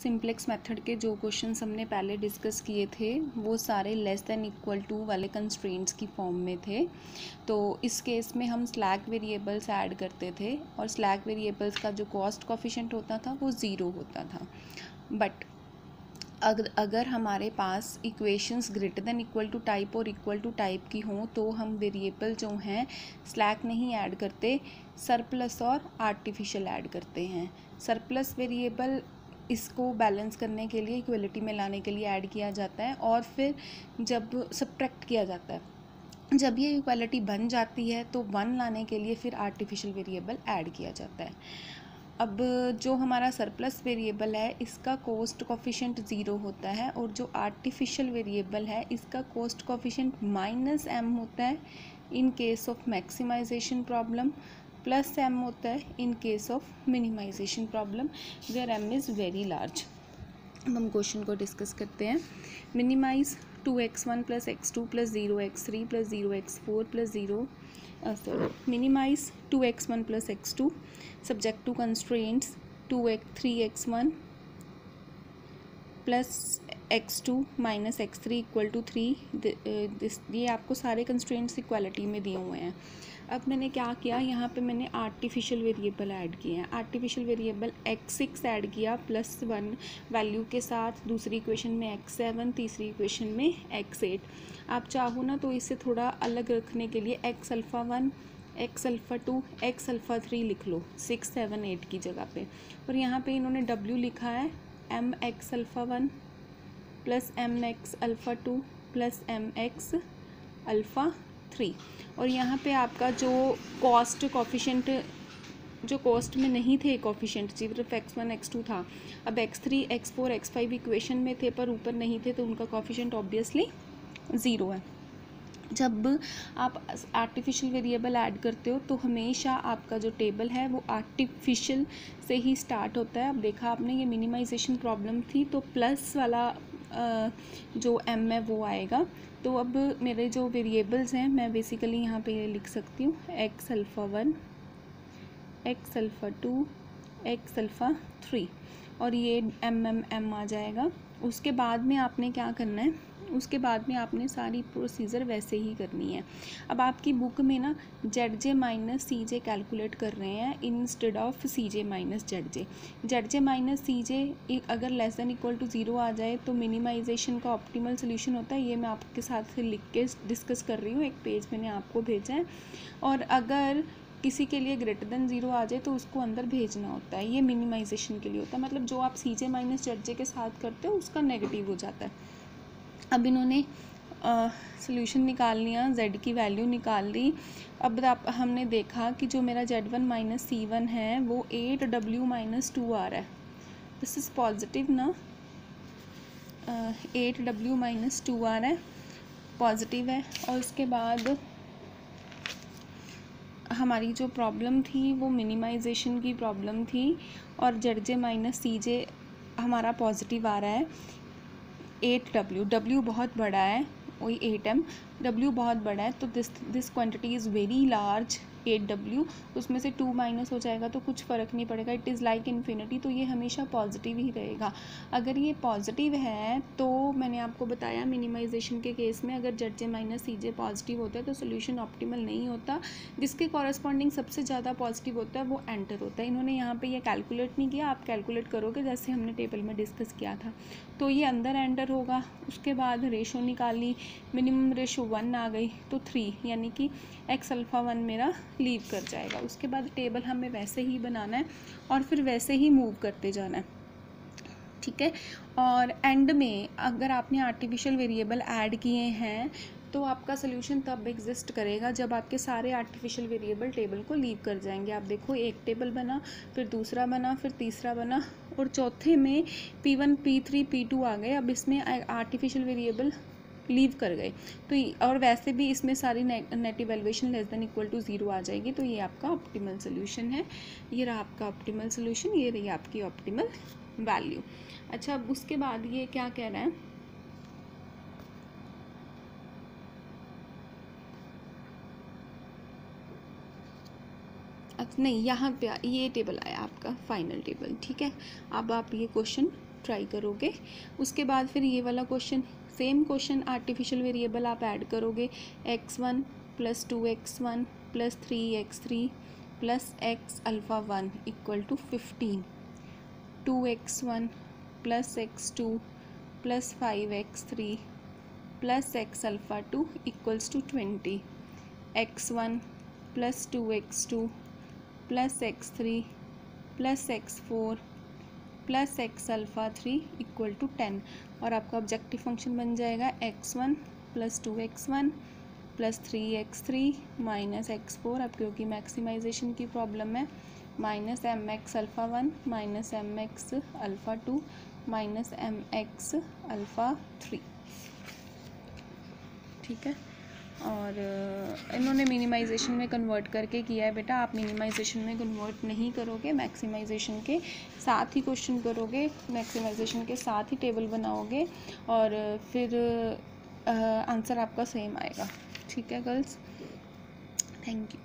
Simplex method के जो questions हमने पहले डिस्कस किए थे वो सारे लेस देन इक्वल टू वाले कंस्ट्रेंट्स की फॉर्म में थे। तो इस केस में हम स्लैक वेरिएबल्स ऐड करते थे और स्लैक वेरिएबल्स का जो कॉस्ट कोफिशिएंट होता था वो 0 होता था। बट अगर हमारे पास equations greater than equal to type और इक्वल टू टाइप की हों तो हम वेरिएबल जो हैं स्लैक नहीं ऐड करते, सरप्लस और आर्टिफिशियल ऐड करते हैं। सरप्लस वेरिएबल इसको बैलेंस करने के लिए, इक्वलिटी में लाने के लिए ऐड किया जाता है और फिर जब सब्ट्रैक्ट किया जाता है, जब ये इक्वलिटी बन जाती है तो 1 लाने के लिए फिर आर्टिफिशियल वेरिएबल ऐड किया जाता है। अब जो हमारा सरप्लस वेरिएबल है इसका कॉस्ट कोफिशिएंट 0 होता है और जो आर्टिफिशियल वेरिएबल है इसका कॉस्ट कोफिशिएंट -m होता है in case of maximization problem, +m होता है in case of minimization problem where m is very large. अब हम क्वेश्चन को डिस्कस करते हैं। Minimize 2x1 + x2 + 0x3 + 0x4 + 0 minimize 2x1 + x2 subject to constraints 3x1 + x2 - x3 = 3। ये आपको सारे कंस्ट्रेंट्स इक्वालिटी में दिए हुए हैं। अब मैंने क्या किया, यहाँ पे मैंने आर्टिफिशियल वेरिएबल ऐड किए हैं। आर्टिफिशियल वेरिएबल x6 ऐड किया +1 वैल्यू के साथ, दूसरी इक्वेशन में x7, तीसरी इक्वेशन में x8। आप चाहो ना तो इसे थोड़ा अलग रखने के लिए x α1, x α2, x α3 लिख लो 6, 7, 8 की जगह पे। और यहाँ पे इन्होंने w लिखा है mx α1 + mx α2 + mx α3। और यहाँ पे आपका जो कॉस्ट कोफिशिएंट, जो कॉस्ट में नहीं थे कोफिशिएंट, सिर्फ x1 x2 था। अब x3 x4 x5 इक्वेशन में थे पर ऊपर नहीं थे तो उनका कोफिशिएंट ऑब्वियसली 0 है। जब आप आर्टिफिशियल वेरिएबल ऐड करते हो तो हमेशा आपका जो टेबल है वो आर्टिफिशियल से ही स्टार्ट होता है। अब देखा आपने, ये मिनिमाइजेशन प्रॉब्लम थी तो प्लस वाला जो m है वो आएगा। तो अब मेरे जो वेरिएबल्स हैं मैं बेसिकली यहाँ पे ये लिख सकती हूँ x α1, x α2, x α3 और ये m आ जाएगा। उसके बाद में आपने क्या करना है, उसके बाद में आपने सारी प्रोसीजर वैसे ही करनी है। अब आपकी बुक में ना ZJ - CJ कैलकुलेट कर रहे हैं instead of CJ - ZJ। ZJ - CJ अगर लेस देन इक्वल टू 0 आ जाए तो मिनिमाइजेशन का ऑप्टिमल सोल्यूशन होता है। ये मैं आपके साथ लिख के डिस्कस कर रही हूँ, एक पेज मैंने आपको भेजा है। और अगर किसी के लिए ग्रेटर देन 0 आ जाए तो उसको अंदर भेजना होता है, ये मिनिमाइजेशन के लिए होता है। मतलब जो आप CJ - ZJ के साथ करते हो उसका नेगेटिव हो जाता है। अब इन्होंने सोल्यूशन निकाल लिया, z की वैल्यू निकाल ली। अब हमने देखा कि जो मेरा Z1 - C1 है वो 8w - 2 आ रहा है। दिस इज़ पॉजिटिव ना, 8w - 2 आ रहा है, पॉजिटिव है। और उसके बाद हमारी जो प्रॉब्लम थी वो मिनिमाइजेशन की प्रॉब्लम थी और ZJ - CJ हमारा पॉजिटिव आ रहा है। 8w बहुत बड़ा है, वही 8m, w बहुत बड़ा है तो this quantity is very large 8w। उसमें से 2 माइनस हो जाएगा तो कुछ फ़र्क नहीं पड़ेगा, इट इज़ लाइक इन्फिनिटी, तो ये हमेशा पॉजिटिव ही रहेगा। अगर ये पॉजिटिव है तो मैंने आपको बताया मिनिमाइजेशन के केस में अगर ZJ - CJ पॉजिटिव होता है तो सोल्यूशन ऑप्टिमल नहीं होता। जिसके कॉरस्पॉन्डिंग सबसे ज़्यादा पॉजिटिव होता है वो एंटर होता है। इन्होंने यहाँ पे ये कैलकुलेट नहीं किया, आप कैलकुलेट करोगे जैसे हमने टेबल में डिस्कस किया था तो ये अंदर एंटर होगा। उसके बाद रेशो निकाली, मिनिमम रेशो 1 आ गई तो 3, यानी कि x α1 मेरा लीव कर जाएगा। उसके बाद टेबल हमें वैसे ही बनाना है और फिर वैसे ही मूव करते जाना है, ठीक है। और एंड में अगर आपने आर्टिफिशियल वेरिएबल ऐड किए हैं तो आपका सोल्यूशन तब एग्जिस्ट करेगा जब आपके सारे आर्टिफिशियल वेरिएबल टेबल को लीव कर जाएंगे। आप देखो, एक टेबल बना, फिर दूसरा बना, फिर तीसरा बना और चौथे में P1 P3 P2 आ गए। अब इसमें आर्टिफिशियल वेरिएबल लीव कर गए तो और वैसे भी इसमें सारी net evaluation less than equal to 0 आ जाएगी। तो ये आपका ऑप्टिमल सोल्यूशन है, ये रहा आपका ऑप्टिमल सोल्यूशन, ये रही आपकी ऑप्टिमल वैल्यू। अच्छा, अब उसके बाद ये क्या कह रहा है, अच्छा नहीं, यहाँ पे ये टेबल आया आपका फाइनल टेबल, ठीक है। अब आप ये क्वेश्चन ट्राई करोगे। उसके बाद फिर ये वाला question, same question, artificial variable आप ऐड करोगे, x1 + 2x1 + 3x3 + x alpha 1 = 15, 2x1 + x2 + 5x3 + x alpha 2 = 20, x1 + 2x2 + x3 + x4 + x alpha 3 = 10। और आपका ऑब्जेक्टिव फंक्शन बन जाएगा x1 + 2x1 + 3x3 - x4, अब क्योंकि मैक्सिमाइजेशन की प्रॉब्लम है, -mx alpha 1 - mx alpha 2 - mx alpha 3। ठीक है, और इन्होंने मिनिमाइजेशन में कन्वर्ट करके किया है बेटा, आप मिनिमाइजेशन में कन्वर्ट नहीं करोगे, मैक्सिमाइजेशन के साथ ही क्वेश्चन करोगे, मैक्सिमाइजेशन के साथ ही टेबल बनाओगे और फिर आंसर आपका सेम आएगा। ठीक है गर्ल्स, थैंक यू।